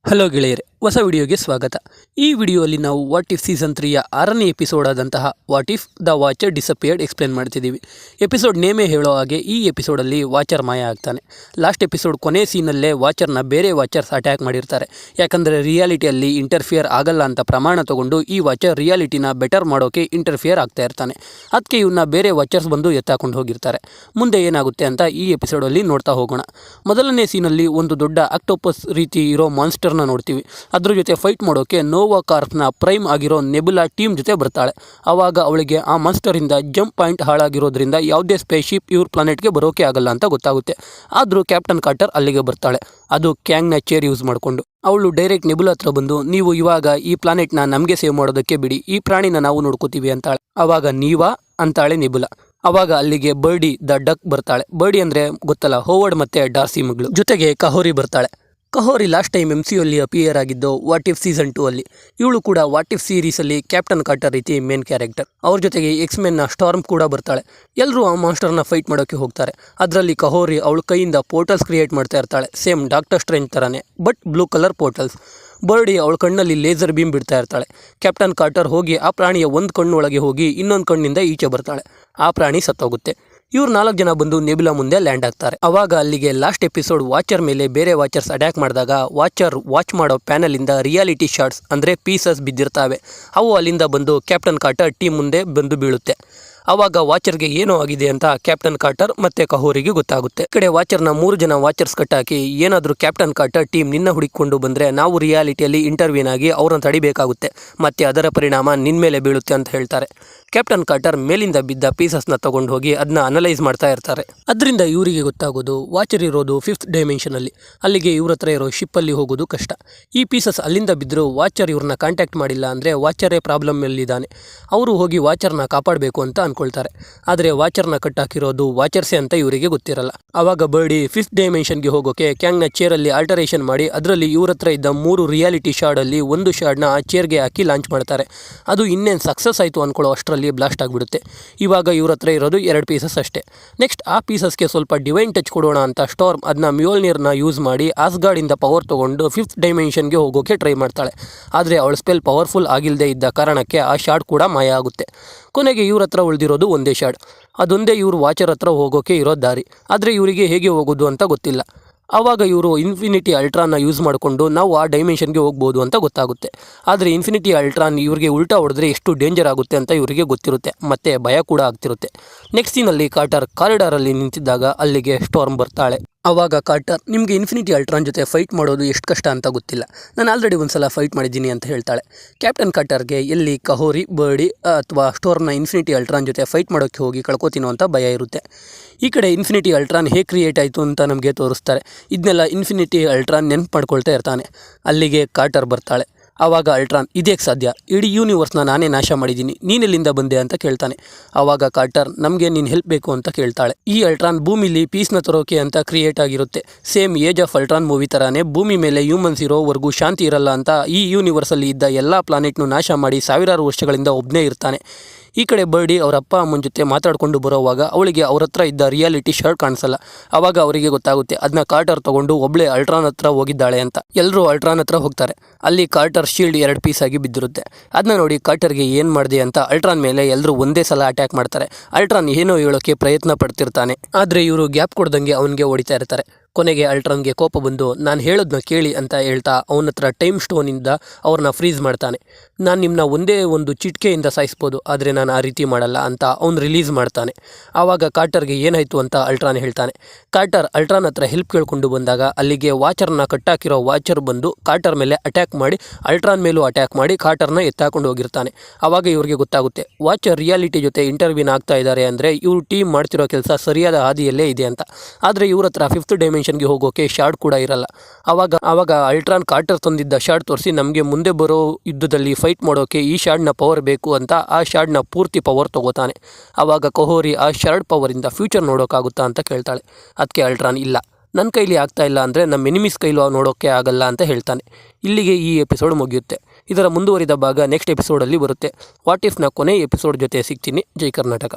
Hello ಗೆಳೆಯರೆ, ಹೊಸ ವಿಡಿಯೋಗೆ ಸ್ವಾಗತ. ಈ ವಿಡಿಯೋಲಿ ನಾವು ವಾಟ್ ಇಫ್ ಸೀಸನ್ 3ಯ 6ನೇ ಎಪಿಸೋಡ್ ಆದಂತಹ what if the watcher disappeared explain ಮಾಡ್ತಿದ್ದೀವಿ. ಎಪಿಸೋಡ್ ನೇಮೇ ಹೇಳೋ ಹಾಗೆ ಈ ಎಪಿಸೋಡಲ್ಲಿ ವಾಚರ್ ಮಾಯ ಆಗ್ತಾನೆ. ಲಾಸ್ಟ್ ಎಪಿಸೋಡ್ ಕೊನೆ ಸೀನಲ್ಲೇ ವಾಚರ್ನ ಬೇರೆ ವಾಚರ್ಸ್ ಅಟ್ಯಾಕ್ ಮಾಡಿರ್ತಾರೆ. ಯಾಕಂದರೆ ರಿಯಾಲಿಟಿಯಲ್ಲಿ ಇಂಟರ್ಫಿಯರ್ ಆಗಲ್ಲ ಅಂತ ಪ್ರಮಾಣ ತಗೊಂಡು ಈ ವಾಚರ್ ರಿಯಾಲಿಟಿನ ಬೆಟರ್ ಮಾಡೋಕೆ ಇಂಟರ್ಫಿಯರ್ ಆಗ್ತಾ ಇರ್ತಾನೆ. ಅದಕ್ಕೆ ಇವನ್ನ ಬೇರೆ ವಾಚರ್ಸ್ ಬಂದು ಎತ್ತಾಕೊಂಡು ಹೋಗಿರ್ತಾರೆ. ಮುಂದೆ ಏನಾಗುತ್ತೆ ಅಂತ ಈ ಎಪಿಸೋಡಲ್ಲಿ ನೋಡ್ತಾ ಹೋಗೋಣ. ಮೊದಲನೇ ಸೀನಲ್ಲಿ ಒಂದು ದೊಡ್ಡ ಆಕ್ಟೋಪಸ್ ರೀತಿ ಇರೋ ಮಾನ್ಸ್ಟರ್ನ ನೋಡ್ತೀವಿ. ಅದ್ರ ಜೊತೆ ಫೈಟ್ ಮಾಡೋಕೆ ನೋವಾ ಕಾರ್ಪ್ನ ಪ್ರೈಮ್ ಆಗಿರೋ ನೆಬುಲಾ ಟೀಮ್ ಜೊತೆ ಬರ್ತಾಳೆ. ಆವಾಗ ಅವಳಿಗೆ ಆ ಮಾನ್ಸ್ಟರಿಂದ ಜಂಪ್ ಪಾಯಿಂಟ್ ಹಾಳಾಗಿರೋದ್ರಿಂದ ಯಾವುದೇ ಸ್ಪೇಸ್ಶಿಪ್ ಇವ್ರ ಪ್ಲಾನೆಟ್ಗೆ ಬರೋಕೆ ಆಗಲ್ಲ ಅಂತ ಗೊತ್ತಾಗುತ್ತೆ. ಆದರೂ ಕ್ಯಾಪ್ಟನ್ ಕಾರ್ಟರ್ ಅಲ್ಲಿಗೆ ಬರ್ತಾಳೆ, ಅದು ಕ್ಯಾಂಗ್ನ ಚೇರ್ ಯೂಸ್ ಮಾಡಿಕೊಂಡು. ಅವಳು ಡೈರೆಕ್ಟ್ ನೆಬುಲಾ ಹತ್ರ ಬಂದು, ನೀವು ಇವಾಗ ಈ ಪ್ಲಾನೆಟ್ನ ನಮಗೆ ಸೇವ್ ಮಾಡೋದಕ್ಕೆ ಬಿಡಿ, ಈ ಪ್ರಾಣಿನ ನಾವು ನೋಡ್ಕೋತೀವಿ ಅಂತಾಳೆ. ಆವಾಗ ನೀವಾ ಅಂತಾಳೆ ನೆಬುಲಾ. ಅವಾಗ ಅಲ್ಲಿಗೆ ಬರ್ಡಿ ದ ಡಕ್ ಬರ್ತಾಳೆ. ಬರ್ಡಿ ಅಂದರೆ ಗೊತ್ತಲ್ಲ, ಹೋವರ್ಡ್ ಮತ್ತು ಡಾರ್ಸಿ ಮಗಳು. ಜೊತೆಗೆ ಕಹೋರಿ ಬರ್ತಾಳೆ. ಕಹೋರಿ ಲಾಸ್ಟ್ ಟೈಮ್ MCUಯಲ್ಲಿ ಅಪಿಯರ್ ಆಗಿದ್ದು ವಾಟ್ ಇಫ್ ಸೀಸನ್ 2 ಅಲ್ಲಿ. ಇವಳು ಕೂಡ ವಾಟ್ ಇಫ್ ಸೀರೀಸಲ್ಲಿ ಕ್ಯಾಪ್ಟನ್ ಕಾರ್ಟರ್ ರೀತಿ ಮೇನ್ ಕ್ಯಾರೆಕ್ಟರ್. ಅವ್ರ ಜೊತೆಗೆ ಎಕ್ಸ್ಮೆನ್ನ ಸ್ಟಾರ್ಮ್ ಕೂಡ ಬರ್ತಾಳೆ. ಎಲ್ಲರೂ ಆ ಮಾನ್ಸ್ಟರ್ನ ಫೈಟ್ ಮಾಡೋಕ್ಕೆ ಹೋಗ್ತಾರೆ. ಅದರಲ್ಲಿ ಕಹೋರಿ ಅವಳ ಕೈಯಿಂದ ಪೋರ್ಟಲ್ಸ್ ಕ್ರಿಯೇಟ್ ಮಾಡ್ತಾ ಇರ್ತಾಳೆ, ಸೇಮ್ ಡಾಕ್ಟರ್ ಸ್ಟ್ರೇಂಜ್ ಥರನೇ, but blue colour portals. Birdie ಅವಳ ಕಣ್ಣಲ್ಲಿ ಲೇಸರ್ ಬೀಮ್ ಬಿಡ್ತಾ ಇರ್ತಾಳೆ. ಕ್ಯಾಪ್ಟನ್ ಕಾರ್ಟರ್ ಹೋಗಿ ಆ ಪ್ರಾಣಿಯ ಒಂದು ಕಣ್ಣೊಳಗೆ ಹೋಗಿ ಇನ್ನೊಂದು ಕಣ್ಣಿಂದ ಈಚೆ ಬರ್ತಾಳೆ. ಆ ಪ್ರಾಣಿ ಸತ್ತೋಗುತ್ತೆ. ಇವ್ರು 4 ಜನ ಬಂದು ನೆಬುಲಾ ಮುಂದೆ ಲ್ಯಾಂಡ್ ಆಗ್ತಾರೆ. ಅವಾಗ ಅಲ್ಲಿಗೆ ಲಾಸ್ಟ್ ಎಪಿಸೋಡ್ ವಾಚರ್ ಮೇಲೆ ಬೇರೆ ವಾಚರ್ಸ್ ಅಟ್ಯಾಕ್ ಮಾಡಿದಾಗ ವಾಚರ್ ವಾಚ್ ಮಾಡೋ ಪ್ಯಾನಲಿಂದ ರಿಯಾಲಿಟಿ ಶಾರ್ಟ್ಸ್ ಅಂದರೆ ಪೀಸಸ್ ಬಿದ್ದಿರ್ತಾವೆ. ಅವು ಅಲ್ಲಿಂದ ಬಂದು ಕ್ಯಾಪ್ಟನ್ ಕಾರ್ಟರ್ ಟೀಮ್ ಮುಂದೆ ಬಂದು ಬೀಳುತ್ತೆ. ಆವಾಗ ವಾಚರ್ಗೆ ಏನೋ ಆಗಿದೆ ಅಂತ ಕ್ಯಾಪ್ಟನ್ ಕಾರ್ಟರ್ ಮತ್ತು ಕಹೋರಿಗೆ ಗೊತ್ತಾಗುತ್ತೆ. ಈ ಕಡೆ ವಾಚರ್ನ 3 ಜನ ವಾಚರ್ಸ್ ಕಟ್ಟಾಕಿ, ಏನಾದರೂ ಕ್ಯಾಪ್ಟನ್ ಕಾರ್ಟರ್ ಟೀಮ್ ನಿನ್ನ ಹುಡುಕಿಕೊಂಡು ಬಂದರೆ ನಾವು ರಿಯಾಲಿಟಿಯಲ್ಲಿ ಇಂಟರ್ವ್ಯೂನ್ ಆಗಿ ಅವ್ರನ್ನ ತಡಿಬೇಕಾಗುತ್ತೆ, ಮತ್ತು ಅದರ ಪರಿಣಾಮ ನಿನ್ನ ಮೇಲೆ ಬೀಳುತ್ತೆ ಅಂತ ಹೇಳ್ತಾರೆ. ಕ್ಯಾಪ್ಟನ್ ಕಾರ್ಟರ್ ಮೇಲಿಂದ ಬಿದ್ದ ಪೀಸಸ್ನ ತಗೊಂಡು ಹೋಗಿ ಅದನ್ನ ಅನಲೈಸ್ ಮಾಡ್ತಾ ಇರ್ತಾರೆ. ಅದರಿಂದ ಇವರಿಗೆ ಗೊತ್ತಾಗೋದು ವಾಚರ್ ಇರೋದು 5th ಡೈಮೆನ್ಷನಲ್ಲಿ. ಅಲ್ಲಿಗೆ ಇವ್ರ ಹತ್ರ ಇರೋ ಶಿಪ್ಪಲ್ಲಿ ಹೋಗೋದು ಕಷ್ಟ. ಈ ಪೀಸಸ್ ಅಲ್ಲಿಂದ ಬಿದ್ದರೂ ವಾಚರ್ ಇವ್ರನ್ನ ಕಾಂಟ್ಯಾಕ್ಟ್ ಮಾಡಿಲ್ಲ ಅಂದರೆ ವಾಚರೇ ಪ್ರಾಬ್ಲಮ್ಮಲ್ಲಿದ್ದಾನೆ. ಅವರು ಹೋಗಿ ವಾಚರ್ನ ಕಾಪಾಡಬೇಕು ಅಂತ ಅನ್ಕೊಳ್ತಾರೆ. ಆದರೆ ವಾಚರ್ನ ಕಟ್ಟಾಕಿರೋದು ವಾಚರ್ಸೇ ಅಂತ ಇವರಿಗೆ ಗೊತ್ತಿರಲ್ಲ. ಆವಾಗ ಬರ್ಡಿ 5th ಡೈಮೆನ್ಷನ್ಗೆ ಹೋಗೋಕೆ ಕ್ಯಾಂಗ್ನ ಚೇರಲ್ಲಿ ಆಲ್ಟರೇಷನ್ ಮಾಡಿ ಅದರಲ್ಲಿ ಇವ್ರ ಹತ್ರ ಇದ್ದ 3 ರಿಯಾಲಿಟಿ ಶಾರ್ಡಲ್ಲಿ ಒಂದು ಶಾರ್ಡ್ನ ಆ ಚೇರ್ಗೆ ಹಾಕಿ ಲಾಂಚ್ ಮಾಡ್ತಾರೆ. ಅದು ಇನ್ನೇನು ಸಕ್ಸಸ್ ಆಯಿತು ಅಂದ್ಕೊಳ್ಳೋ ಅಷ್ಟರಲ್ಲಿ ಬ್ಲಾಸ್ಟ್ ಆಗಿಬಿಡುತ್ತೆ. ಇವಾಗ ಇವ್ರ ಹತ್ರ ಇರೋದು 2 ಪೀಸಸ್ ಅಷ್ಟೇ. ನೆಕ್ಸ್ಟ್ ಆ ಪೀಸಸ್ಗೆ ಸ್ವಲ್ಪ ಡಿವೈನ್ ಟಚ್ ಕೊಡೋಣ ಅಂತ ಸ್ಟಾರ್ಮ್ ಅದನ್ನ ಮ್ಯೋಲ್ನಿರ್ನ ಯೂಸ್ ಮಾಡಿ ಆಸ್ಗಾರ್ಡಿಂದ ಪವರ್ ತೊಗೊಂಡು 5th ಡೈಮೆನ್ಷನ್ಗೆ ಹೋಗೋಕೆ ಟ್ರೈ ಮಾಡ್ತಾಳೆ. ಆದರೆ ಅವಳ ಸ್ಪೆಲ್ ಪವರ್ಫುಲ್ ಆಗಿಲ್ಲದೆ ಇದ್ದ ಕಾರಣಕ್ಕೆ ಆ ಶಾರ್ಡ್ ಕೂಡ ಮಾಯ ಆಗುತ್ತೆ. ಕೊನೆಗೆ ಇವ್ರ ಹತ್ರ ಉಳಿದಿರೋದು ಒಂದೇ ಶಾರ್ಡ್. ಅದೊಂದೇ ಇವರು ವಾಚರ್ ಹತ್ರ ಹೋಗೋಕೆ ಇರೋ ದಾರಿ. ಆದರೆ ಇವರಿಗೆ ಹೇಗೆ ಹೋಗೋದು ಅಂತ ಗೊತ್ತಿಲ್ಲ. ಆವಾಗ ಇವರು ಇನ್ಫಿನಿಟಿ ಅಲ್ಟ್ರಾನ ಯೂಸ್ ಮಾಡಿಕೊಂಡು ನಾವು ಆ ಡೈಮೆನ್ಷನ್ಗೆ ಹೋಗ್ಬೋದು ಅಂತ ಗೊತ್ತಾಗುತ್ತೆ. ಆದರೆ ಇನ್ಫಿನಿಟಿ ಅಲ್ಟ್ರಾನ್ ಇವರಿಗೆ ಉಲ್ಟಾ ಹೊಡೆದ್ರೆ ಎಷ್ಟು ಡೇಂಜರ್ ಆಗುತ್ತೆ ಅಂತ ಇವರಿಗೆ ಗೊತ್ತಿರುತ್ತೆ, ಮತ್ತು ಭಯ ಕೂಡ ಆಗ್ತಿರುತ್ತೆ. ನೆಕ್ಸ್ಟ್ ಸೀನಲ್ಲಿ ಕಾರ್ಟರ್ ಕಾರಿಡಾರಲ್ಲಿ ನಿಂತಿದ್ದಾಗ ಅಲ್ಲಿಗೆ ಸ್ಟಾರ್ಮ್ ಬರ್ತಾಳೆ. ಆವಾಗ ಕಾರ್ಟರ್, ನಿಮಗೆ ಇನ್ಫಿನಿಟಿ ಅಲ್ಟ್ರಾನ್ ಜೊತೆ ಫೈಟ್ ಮಾಡೋದು ಎಷ್ಟು ಕಷ್ಟ ಅಂತ ಗೊತ್ತಿಲ್ಲ, ನಾನು ಆಲ್ರೆಡಿ ಒಂದು ಸಲ ಫೈಟ್ ಮಾಡಿದ್ದೀನಿ ಅಂತ ಹೇಳ್ತಾಳೆ. ಕ್ಯಾಪ್ಟನ್ ಕಾರ್ಟರ್ಗೆ ಎಲ್ಲಿ ಕಹೋರಿ, ಬರ್ಡಿ ಅಥವಾ ಸ್ಟಾರ್ಮ್ನ ಇನ್ಫಿನಿಟಿ ಅಲ್ಟ್ರಾನ್ ಜೊತೆ ಫೈಟ್ ಮಾಡೋಕ್ಕೆ ಹೋಗಿ ಕಳ್ಕೊತೀನೋ ಅಂತ ಭಯ ಇರುತ್ತೆ. ಈ ಕಡೆ ಇನ್ಫಿನಿಟಿ ಅಲ್ಟ್ರಾನ್ ಹೇಗೆ ಕ್ರಿಯೇಟ್ ಆಯಿತು ಅಂತ ನಮಗೆ ತೋರಿಸ್ತಾರೆ. ಇದನ್ನೆಲ್ಲ ಇನ್ಫಿನಿಟಿ ಅಲ್ಟ್ರಾನ್ ನೆನ್ಪು ಮಾಡ್ಕೊಳ್ತಾ ಇರ್ತಾನೆ. ಅಲ್ಲಿಗೆ ಕಾರ್ಟರ್ ಬರ್ತಾಳೆ. ಆವಾಗ ಅಲ್ಟ್ರಾನ್, ಇದೇಗೆ ಸಾಧ್ಯ, ಇಡೀ ಯೂನಿವರ್ಸ್ನ ನಾನೇ ನಾಶ ಮಾಡಿದ್ದೀನಿ, ನೀನೆಲ್ಲಿಂದ ಬಂದೆ ಅಂತ ಕೇಳ್ತಾನೆ. ಆವಾಗ ಕಾರ್ಟರ್, ನಮಗೆ ನೀನು ಹೆಲ್ಪ್ ಬೇಕು ಅಂತ ಕೇಳ್ತಾಳೆ. ಈ ಅಲ್ಟ್ರಾನ್ ಭೂಮಿಲಿ ಪೀಸ್ನ ತರೋಕೆ ಅಂತ ಕ್ರಿಯೇಟ್ ಆಗಿರುತ್ತೆ. Same age of Ultron movie ಥರಾನೇ ಭೂಮಿ ಮೇಲೆ ಹ್ಯೂಮನ್ಸ್ ಇರೋವರೆಗೂ ಶಾಂತಿ ಇರಲ್ಲ ಅಂತ ಈ ಯೂನಿವರ್ಸಲ್ಲಿ ಇದ್ದ ಎಲ್ಲ ಪ್ಲಾನೆಟ್ನು ನಾಶ ಮಾಡಿ ಸಾವಿರಾರು ವರ್ಷಗಳಿಂದ ಒಬ್ಬನೇ ಇರ್ತಾನೆ. ಈ ಕಡೆ ಬರ್ಡಿ ಅವರ ಅಪ್ಪ ಅಮ್ಮನ ಜೊತೆ ಮಾತಾಡಿಕೊಂಡು ಬರೋವಾಗ ಅವಳಿಗೆ ಅವ್ರ ಹತ್ರ ಇದ್ದ ರಿಯಾಲಿಟಿ ಶಾರ್ಡ್ ಕಾಣಿಸಲ್ಲ. ಆವಾಗ ಅವರಿಗೆ ಗೊತ್ತಾಗುತ್ತೆ ಅದನ್ನ ಕಾರ್ಟರ್ ತೊಗೊಂಡು ಒಬ್ಬಳೇ ಅಲ್ಟ್ರಾನ್ ಹತ್ರ ಹೋಗಿದ್ದಾಳೆ ಅಂತ. ಎಲ್ಲರೂ ಅಲ್ಟ್ರಾನ್ ಹತ್ರ ಹೋಗ್ತಾರೆ. ಅಲ್ಲಿ ಕಾರ್ಟರ್ ಶೀಲ್ಡ್ 2 ಪೀಸ್ ಆಗಿ ಬಿದ್ದಿರುತ್ತೆ. ಅದನ್ನ ನೋಡಿ ಕಾರ್ಟರ್ಗೆ ಏನು ಮಾಡಿದೆ ಅಂತ ಅಲ್ಟ್ರಾನ್ ಮೇಲೆ ಎಲ್ಲರೂ ಒಂದೇ ಸಲ ಅಟ್ಯಾಕ್ ಮಾಡ್ತಾರೆ. ಅಲ್ಟ್ರಾನ್ ಏನೋ ಹೇಳೋಕ್ಕೆ ಪ್ರಯತ್ನ ಪಡ್ತಿರ್ತಾನೆ, ಆದರೆ ಇವರು ಗ್ಯಾಪ್ ಕೊಡ್ದಂಗೆ ಅವನಿಗೆ ಹೊಡಿತಾ ಇರ್ತಾರೆ. ಕೊನೆಗೆ ಅಲ್ಟ್ರಾನ್ಗೆ ಕೋಪ ಬಂದು ನಾನು ಹೇಳೋದನ್ನ ಕೇಳಿ ಅಂತ ಹೇಳ್ತಾ ಅವನ ಹತ್ರ ಟೈಮ್ ಸ್ಟೋನಿಂದ ಅವ್ರನ್ನ ಫ್ರೀಸ್ ಮಾಡ್ತಾನೆ. ನಾನು ನಿಮ್ಮನ್ನ ಒಂದೇ ಒಂದು ಚಿಟಿಕೆಯಿಂದ ಸಾಯಿಸ್ಬೋದು, ಆದರೆ ನಾನು ಆ ರೀತಿ ಮಾಡಲ್ಲ ಅಂತ ಅವ್ನು ರಿಲೀಸ್ ಮಾಡ್ತಾನೆ. ಆವಾಗ ಕಾರ್ಟರ್ಗೆ ಏನಾಯಿತು ಅಂತ ಅಲ್ಟ್ರಾನ್ ಹೇಳ್ತಾನೆ. ಕಾರ್ಟರ್ ಅಲ್ಟ್ರಾನ್ ಹತ್ರ ಹೆಲ್ಪ್ ಕೇಳ್ಕೊಂಡು ಬಂದಾಗ ಅಲ್ಲಿಗೆ ವಾಚರ್ನ ಕಟ್ಟಾಕಿರೋ ವಾಚರ್ ಬಂದು ಕಾರ್ಟರ್ ಮೇಲೆ ಅಟ್ಯಾಕ್ ಮಾಡಿ ಅಲ್ಟ್ರಾನ್ ಮೇಲೂ ಅಟ್ಯಾಕ್ ಮಾಡಿ ಕಾರ್ಟರ್ನ ಎತ್ತಾಕೊಂಡು ಹೋಗಿರ್ತಾನೆ. ಆವಾಗ ಇವ್ರಿಗೆ ಗೊತ್ತಾಗುತ್ತೆ ವಾಚರ್ ರಿಯಾಲಿಟಿ ಜೊತೆ ಇಂಟರ್ವ್ಯೂನ್ ಆಗ್ತಾ ಇದ್ದಾರೆ ಅಂದರೆ ಇವ್ರು ಟೀಮ್ ಮಾಡ್ತಿರೋ ಕೆಲಸ ಸರಿಯಾದ ಹಾದಿಯಲ್ಲೇ ಇದೆ ಅಂತ. ಆದರೆ ಇವ್ರ ಹತ್ರ 5th ಡೈಮೆನ್ಷನ್ಗೆ ಹೋಗೋಕೆ ಶಾರ್ಡ್ ಕೂಡ ಇರಲ್ಲ. ಆವಾಗ ಅಲ್ಟ್ರಾನ್ ಕಾರ್ಟರ್ ತಂದಿದ್ದ ಶಾರ್ಡ್ ತೋರಿಸಿ ನಮಗೆ ಮುಂದೆ ಬರೋ ಯುದ್ಧದಲ್ಲಿ ಫೈಟ್ ಮಾಡೋಕೆ ಈ ಶಾರ್ಡ್ನ ಪವರ್ ಬೇಕು ಅಂತ ಆ ಶಾರ್ಡ್ನ ಪೂರ್ತಿ ಪವರ್ ತಗೋತಾನೆ. ಆವಾಗ ಕಹೋರಿ ಆ ಶಾರ್ಡ್ ಪವರಿಂದ ಫ್ಯೂಚರ್ ನೋಡೋಕ್ಕಾಗುತ್ತಾ ಅಂತ ಕೇಳ್ತಾಳೆ. ಅದಕ್ಕೆ ಅಲ್ಟ್ರಾನ್, ಇಲ್ಲ, ನನ್ನ ಕೈಲಿ ಆಗ್ತಾ ಇಲ್ಲ ಅಂದರೆ ನಮ್ಮ ಎನಿಮೀಸ್ ಕೈಲೂ ನೋಡೋಕ್ಕೆ ಆಗಲ್ಲ ಅಂತ ಹೇಳ್ತಾನೆ. ಇಲ್ಲಿಗೆ ಈ ಎಪಿಸೋಡ್ ಮುಗಿಯುತ್ತೆ. ಇದರ ಮುಂದುವರಿದ ಭಾಗ ನೆಕ್ಸ್ಟ್ ಎಪಿಸೋಡಲ್ಲಿ ಬರುತ್ತೆ. ವಾಟ್ ಇಫ್ನ ಕೊನೆ ಎಪಿಸೋಡ್ ಜೊತೆ ಸಿಗ್ತೀನಿ. ಜೈ ಕರ್ನಾಟಕ.